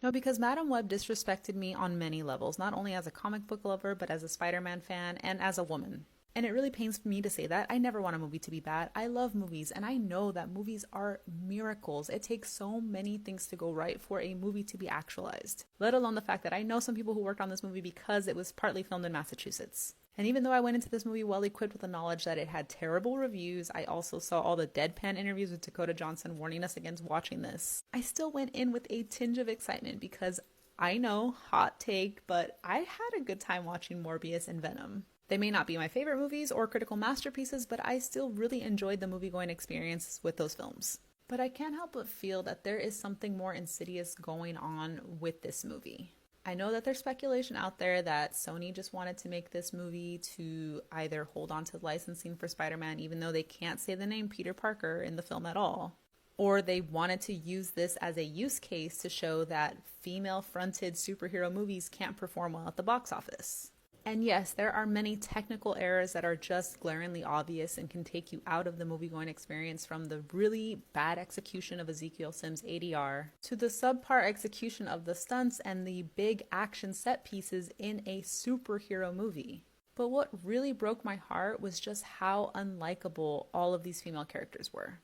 No, because Madam Web disrespected me on many levels, not only as a comic book lover, but as a Spider-Man fan and as a woman. And it really pains me to say that. I never want a movie to be bad. I love movies, and I know that movies are miracles. It takes so many things to go right for a movie to be actualized, let alone the fact that I know some people who worked on this movie because it was partly filmed in Massachusetts. And even though I went into this movie well equipped with the knowledge that it had terrible reviews, I also saw all the deadpan interviews with Dakota Johnson warning us against watching this. I still went in with a tinge of excitement because I know, hot take, but I had a good time watching Morbius and Venom. They may not be my favorite movies or critical masterpieces, but I still really enjoyed the movie-going experience with those films. But I can't help but feel that there is something more insidious going on with this movie. I know that there's speculation out there that Sony just wanted to make this movie to either hold on to licensing for Spider-Man even though they can't say the name Peter Parker in the film at all, or they wanted to use this as a use case to show that female-fronted superhero movies can't perform well at the box office. And yes, there are many technical errors that are just glaringly obvious and can take you out of the movie-going experience, from the really bad execution of Ezekiel Sims' ADR to the subpar execution of the stunts and the big action set pieces in a superhero movie. But what really broke my heart was just how unlikable all of these female characters were.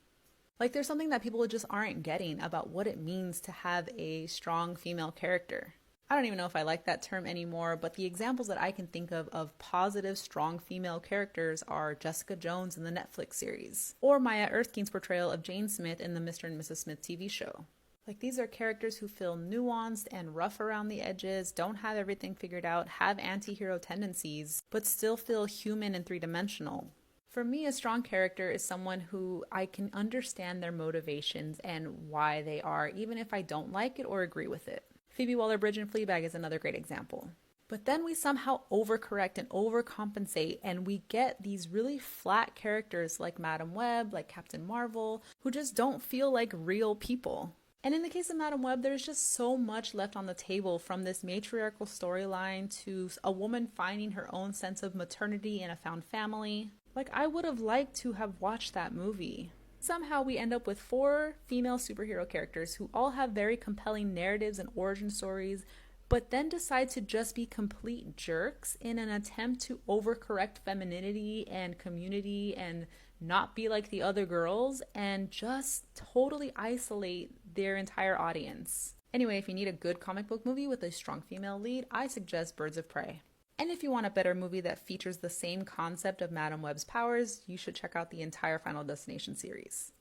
Like, there's something that people just aren't getting about what it means to have a strong female character. I don't even know if I like that term anymore, but the examples that I can think of positive, strong female characters are Jessica Jones in the Netflix series, or Maya Erskine's portrayal of Jane Smith in the Mr. and Mrs. Smith TV show. Like, these are characters who feel nuanced and rough around the edges, don't have everything figured out, have anti-hero tendencies, but still feel human and three-dimensional. For me, a strong character is someone who I can understand their motivations and why they are, even if I don't like it or agree with it. Phoebe Waller-Bridge in Fleabag is another great example. But then we somehow overcorrect and overcompensate, and we get these really flat characters like Madam Web, like Captain Marvel, who just don't feel like real people. And in the case of Madam Web, there's just so much left on the table, from this matriarchal storyline to a woman finding her own sense of maternity in a found family. Like, I would have liked to have watched that movie. Somehow we end up with 4 female superhero characters who all have very compelling narratives and origin stories, but then decide to just be complete jerks in an attempt to overcorrect femininity and community and not be like the other girls and just totally isolate their entire audience. Anyway, if you need a good comic book movie with a strong female lead, I suggest Birds of Prey. And if you want a better movie that features the same concept of Madam Web's powers, you should check out the entire Final Destination series.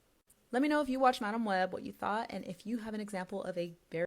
Let me know if you watched Madam Web, what you thought, and if you have an example of a very